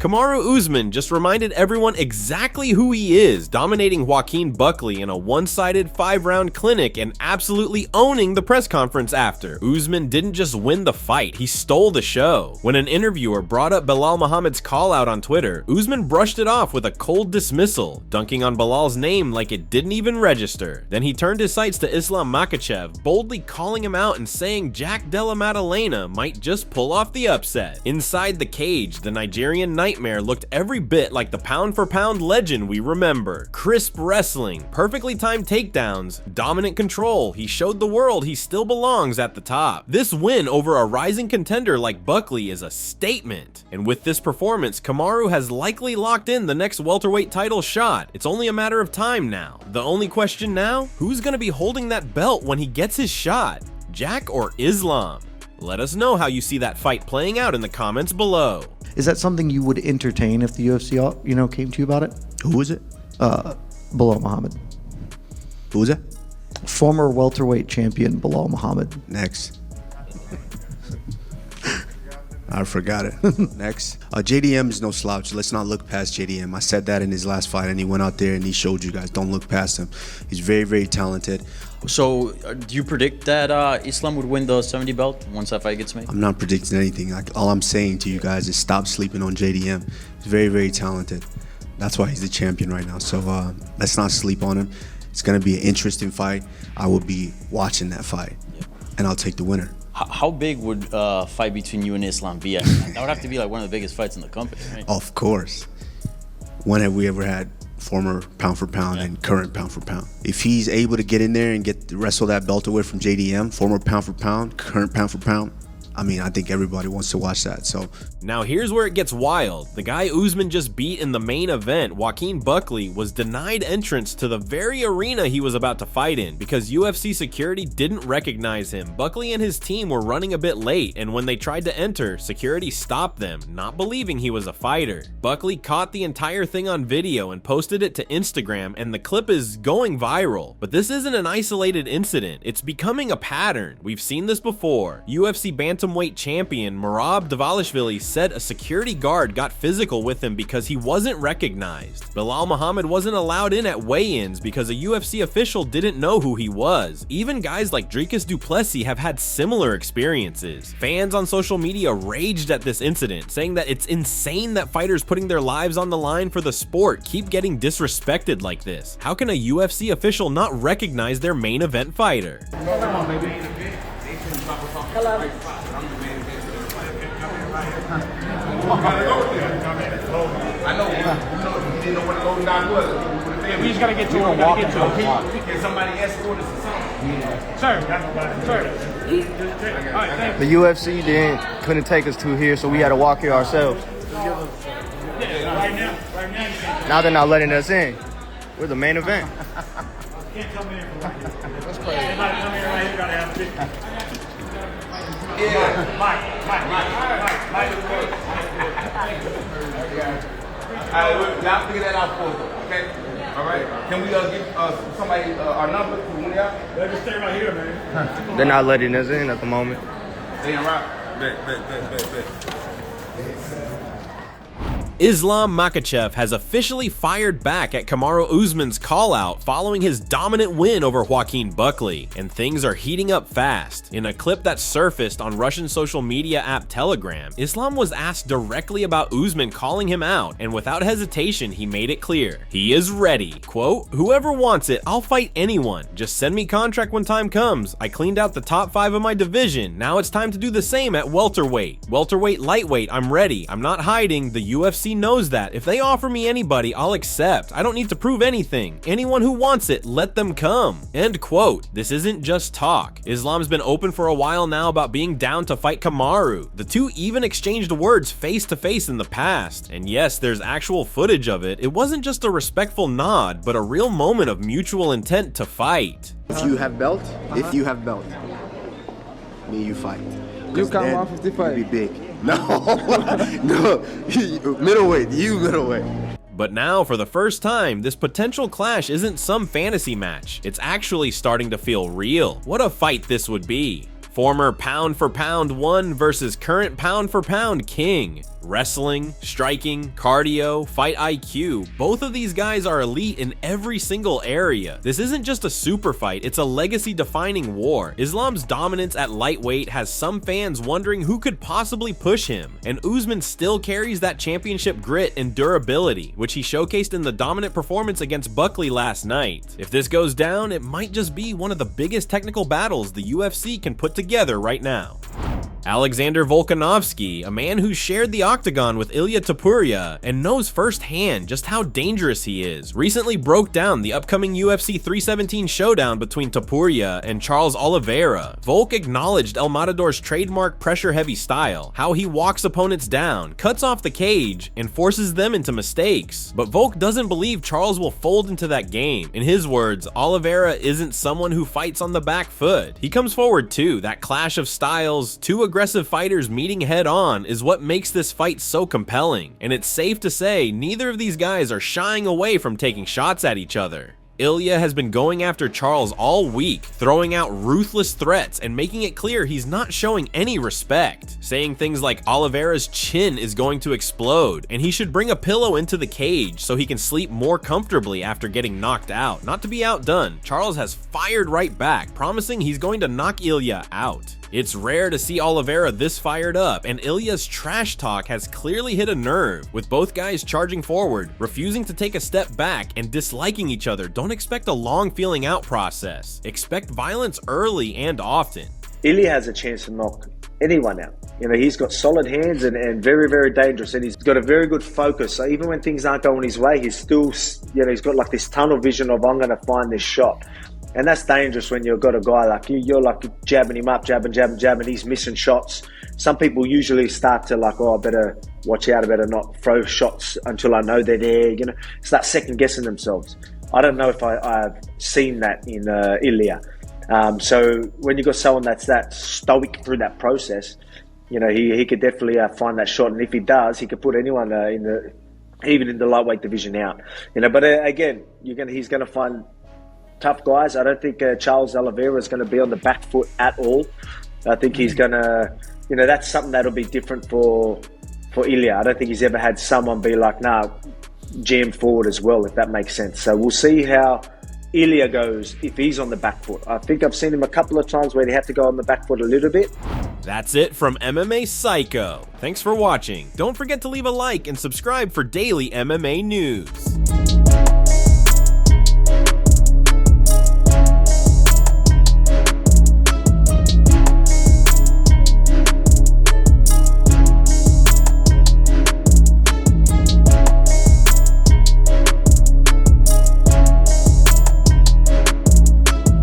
Kamaru Usman just reminded everyone exactly who he is, dominating Joaquin Buckley in a one-sided 5-round clinic and absolutely owning the press conference after. Usman didn't just win the fight, he stole the show. When an interviewer brought up Belal Muhammad's call-out on Twitter, Usman brushed it off with a cold dismissal, dunking on Belal's name like it didn't even register. Then he turned his sights to Islam Makhachev, boldly calling him out and saying Jack Della Maddalena might just pull off the upset. Inside the cage, the Nigerian Nightmare looked every bit like the pound-for-pound legend we remember. Crisp wrestling, perfectly timed takedowns, dominant control. He showed the world he still belongs at the top. This win over a rising contender like Buckley is a statement. And with this performance, Kamaru has likely locked in the next welterweight title shot. It's only a matter of time now. The only question now, who's gonna be holding that belt when he gets his shot? Jack or Islam? Let us know how you see that fight playing out in the comments below. Is that something you would entertain if the UFC, came to you about it? Who is it? Belal Muhammad. Who is it? Former welterweight champion Belal Muhammad. Next. I forgot it. Next. JDM is no slouch. Let's not look past JDM. I said that in his last fight, and he went out there and he showed you guys, don't look past him. He's very, very talented. So, do you predict that Islam would win the 70 belt once that fight gets made? I'm not predicting anything. All I'm saying to you guys is stop sleeping on JDM. He's very, very talented. That's why he's the champion right now. So let's not sleep on him. It's going to be an interesting fight. I will be watching that fight, and I'll take the winner. How big would a fight between you and Islam be? That would have to be like one of the biggest fights in the company, right? Of course. When have we ever had former pound for pound and current pound for pound? If he's able to get in there and wrestle that belt away from JDM, former pound for pound, current pound for pound, I mean, I think everybody wants to watch that. So now here's where it gets wild. The guy Usman just beat in the main event, Joaquin Buckley, was denied entrance to the very arena he was about to fight in because UFC security didn't recognize him. Buckley and his team were running a bit late, and when they tried to enter, security stopped them, not believing he was a fighter. Buckley caught the entire thing on video and posted it to Instagram, and the clip is going viral. But this isn't an isolated incident. It's becoming a pattern. We've seen this before. UFC bantamweight champion Merab Dvalishvili said a security guard got physical with him because he wasn't recognized. Belal Muhammad wasn't allowed in at weigh-ins because a UFC official didn't know who he was. Even guys like Dricus du Plessis have had similar experiences. Fans on social media raged at this incident, saying that it's insane that fighters putting their lives on the line for the sport keep getting disrespected like this. How can a UFC official not recognize their main event fighter? I know, you didn't know what the golden dot was. We just gotta get to him. Can somebody escort us or something? Sir. All right, thank you. The UFC couldn't take us to here, so we had to walk here ourselves. Now they're not letting us in. We're the main event. Can't come in for that's crazy. Everybody come here right here, gotta have a picture. Yeah. Mike. All right, y'all figure that out for us, okay? All right. Can we give somebody our number to one of y'all? Let us stay right here, man. They're not letting us in at the moment. Stay around. Bet. Islam Makhachev has officially fired back at Kamaru Usman's call-out following his dominant win over Joaquin Buckley, and things are heating up fast. In a clip that surfaced on Russian social media app Telegram, Islam was asked directly about Usman calling him out, and without hesitation, he made it clear. He is ready. Quote, "Whoever wants it, I'll fight anyone. Just send me contract when time comes. I cleaned out the top 5 of my division. Now it's time to do the same at welterweight. Welterweight, lightweight, I'm ready. I'm not hiding. The UFC knows that. If they offer me anybody, I'll accept. I don't need to prove anything. Anyone who wants it, let them come." End quote. This isn't just talk. Islam's been open for a while now about being down to fight Kamaru. The two even exchanged words face to face in the past. And yes, there's actual footage of it. It wasn't just a respectful nod, but a real moment of mutual intent to fight. If you have belt, me and you fight. You come 155. Be big. No, middleweight, you middleweight. But now, for the first time, this potential clash isn't some fantasy match. It's actually starting to feel real. What a fight this would be. Former pound-for-pound 1 versus current pound-for-pound king. Wrestling, striking, cardio, fight IQ, both of these guys are elite in every single area. This isn't just a super fight, it's a legacy-defining war. Islam's dominance at lightweight has some fans wondering who could possibly push him, and Usman still carries that championship grit and durability, which he showcased in the dominant performance against Buckley last night. If this goes down, it might just be one of the biggest technical battles the UFC can put together right now. Alexander Volkanovski, a man who shared the octagon with Ilia Topuria and knows firsthand just how dangerous he is, recently broke down the upcoming UFC 317 showdown between Topuria and Charles Oliveira. Volk acknowledged El Matador's trademark pressure-heavy style, how he walks opponents down, cuts off the cage, and forces them into mistakes. But Volk doesn't believe Charles will fold into that game. In his words, Oliveira isn't someone who fights on the back foot. He comes forward too, that clash of styles, two aggressive fighters meeting head on is what makes this fight so compelling, and it's safe to say neither of these guys are shying away from taking shots at each other. Ilia has been going after Charles all week, throwing out ruthless threats and making it clear he's not showing any respect, saying things like Oliveira's chin is going to explode and he should bring a pillow into the cage so he can sleep more comfortably after getting knocked out. Not to be outdone, Charles has fired right back, promising he's going to knock Ilia out. It's rare to see Oliveira this fired up, and Ilia's trash talk has clearly hit a nerve, with both guys charging forward, refusing to take a step back, and disliking each other. Don't expect a long feeling out process. Expect violence early and often. Ilia has a chance to knock anyone out. You know, he's got solid hands and very, very dangerous, and he's got a very good focus. So even when things aren't going his way, he's still, you know, he's got like this tunnel vision of, I'm going to find this shot. And that's dangerous when you've got a guy like you, you're like jabbing him up, jabbing, he's missing shots. Some people usually start to like, oh, I better watch out, I better not throw shots until I know they're there, you know, start second guessing themselves. I don't know if I've seen that in Ilia. So when you've got someone that's that stoic through that process, you know, he could definitely find that shot. And if he does, he could put anyone even in the lightweight division out, you know, but again, he's going to find tough guys. I don't think Charles Oliveira is going to be on the back foot at all. I think he's going to, you know, that's something that'll be different for Ilia. I don't think he's ever had someone be like, nah, jam forward as well, if that makes sense. So we'll see how Ilia goes if he's on the back foot. I think I've seen him a couple of times where he had to go on the back foot a little bit. That's it from MMA Psycho. Thanks for watching. Don't forget to leave a like and subscribe for daily MMA news.